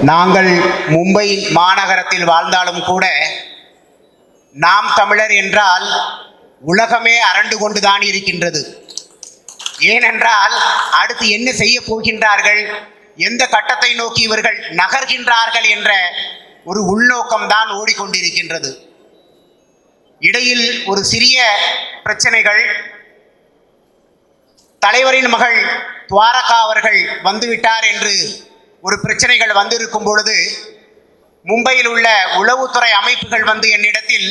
நாங்கள் மும்பை மாநகரத்தில் வாழ்ந்தாலும் கூட நாம் தமிழர் என்றால் உலகமே அரண்டு கொண்டுதான் இருக்கின்றது. ஏனென்றால் அடுத்து என்ன செய்ய போகின்றார்கள், எந்த கட்டத்தை நோக்கி இவர்கள் நகர்கின்றார்கள் என்ற ஒரு உள்நோக்கம்தான் ஓடிக்கொண்டிருக்கின்றது. இடையில் ஒரு சிறிய பிரச்சனைகள், தலைவரின் மகள் துவாரகா அவர்கள் வந்துவிட்டார் என்று ஒரு பிரச்சனைகள் வந்திருக்கும் பொழுது மும்பையில் உள்ள உளவுத்துறை அமைப்புகள் வந்து என்னிடத்தில்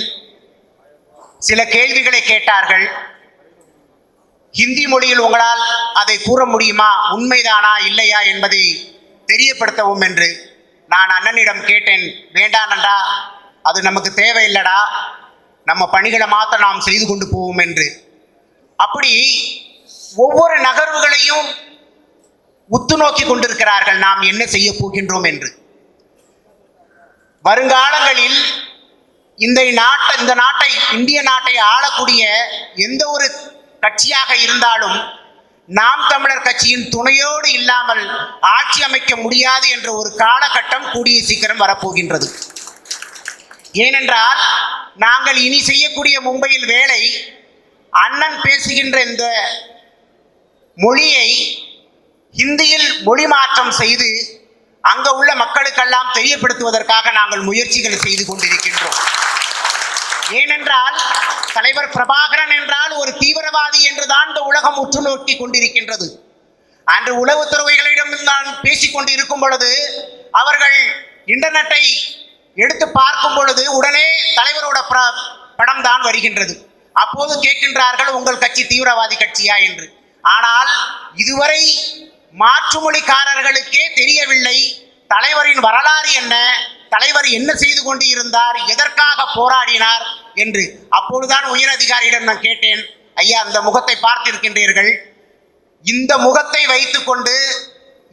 சில கேள்விகளை கேட்டார்கள். ஹிந்தி மொழியில் உங்களால் அதை கூற முடியுமா, உண்மைதானா இல்லையா என்பதை தெரியப்படுத்தவும் என்று நான் அண்ணனிடம் கேட்டேன். வேண்டானண்டா, அது நமக்கு தேவையில்லடா, நம்ம பணிகளை மாற்ற நாம் செய்து கொண்டு போவோம் என்று. அப்படி ஒவ்வொரு நகர்வுகளையும் உத்து நோக்கி கொண்டிருக்கிறார்கள், நாம் என்ன செய்ய போகின்றோம் என்று. வருங்காலங்களில் இந்த நாட்டை இந்திய நாட்டை ஆளக்கூடிய எந்த ஒரு கட்சியாக இருந்தாலும் நாம் தமிழர் கட்சியின் துணையோடு இல்லாமல் ஆட்சி அமைக்க முடியாது என்ற ஒரு காலகட்டம் கூடிய சீக்கிரம் வரப்போகின்றது. ஏனென்றால் நாங்கள் இனி செய்யக்கூடிய மும்பையில் வேலை, அண்ணன் பேசுகின்ற இந்த மொழியை ஹிந்தியில் மொழி மாற்றம் செய்து அங்க உள்ள மக்களுக்கெல்லாம் தெரியப்படுத்துவதற்காக நாங்கள் முயற்சிகளை செய்து கொண்டிருக்கின்றோம். ஏனென்றால் தலைவர் பிரபாகரன் என்றால் ஒரு தீவிரவாதி என்றுதான் இந்த உலகம் உற்று நோக்கி கொண்டிருக்கின்றது. அன்று உளவுத்துறைகளிடம் நான் பேசிக்கொண்டு இருக்கும் பொழுது அவர்கள் இன்டர்நெட்டை எடுத்து பார்க்கும் பொழுது உடனே தலைவரோட படம் தான் வருகின்றது. அப்போது கேட்கின்றார்கள், உங்கள் கட்சி தீவிரவாதி கட்சியா என்று. ஆனால் இதுவரை மாற்றுமொழிக்காரர்களுக்கே தெரியவில்லை தலைவரின் வரலாறு என்ன, தலைவர் என்ன செய்து கொண்டு இருந்தார், எதற்காக போராடினார் என்று. அப்பொழுதுதான் உயர் அதிகாரியிடம் நான் கேட்டேன், ஐயா அந்த முகத்தை பார்த்திருக்கின்றீர்கள், இந்த முகத்தை வைத்துக்கொண்டு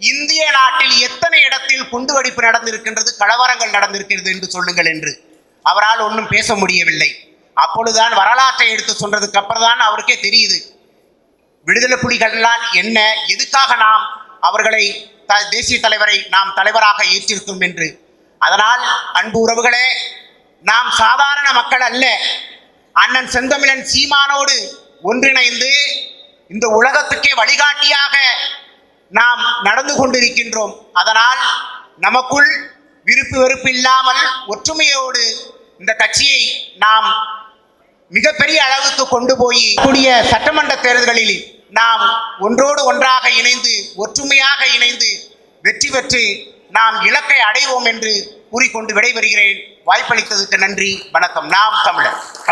இந்திய நாட்டில் எத்தனை இடத்தில் குண்டுவெடிப்பு நடந்திருக்கின்றது, கலவரங்கள் நடந்திருக்கிறது என்று சொல்லுங்கள் என்று. அவரால் ஒன்றும் பேச முடியவில்லை. அப்பொழுதுதான் வரலாற்றை எடுத்து சொன்னதுக்கு அப்புறம் தான் அவருக்கே தெரியுது விடுதலை புலிகளால் என்ன, எதுக்காக நாம் அவர்களை தேசிய தலைவரை நாம் தலைவராக ஏற்றிருக்கோம் என்று. அதனால் அன்பு உறவுகளே, நாம் சாதாரண மக்கள் அல்ல, அண்ணன் செந்தமிழன் சீமானோடு ஒன்றிணைந்து இந்த உலகத்துக்கே வழிகாட்டியாக நாம் நடந்து கொண்டிருக்கின்றோம். அதனால் நமக்குள் விருப்பு வெறுப்பு இல்லாமல் ஒற்றுமையோடு இந்த கட்சியை நாம் மிகப்பெரிய அளவுக்கு கொண்டு போய் கூடிய சட்டமன்ற தேர்தல்களில் நாம் ஒன்றோடு ஒன்றாக இணைந்து ஒற்றுமையாக இணைந்து வெற்றி பெற்று நாம் இலக்கை அடைவோம் என்று கூறிக்கொண்டு விடைபெறுகிறேன். வாய்ப்பளித்ததுக்கு நன்றி. வணக்கம். நாம் தமிழர்.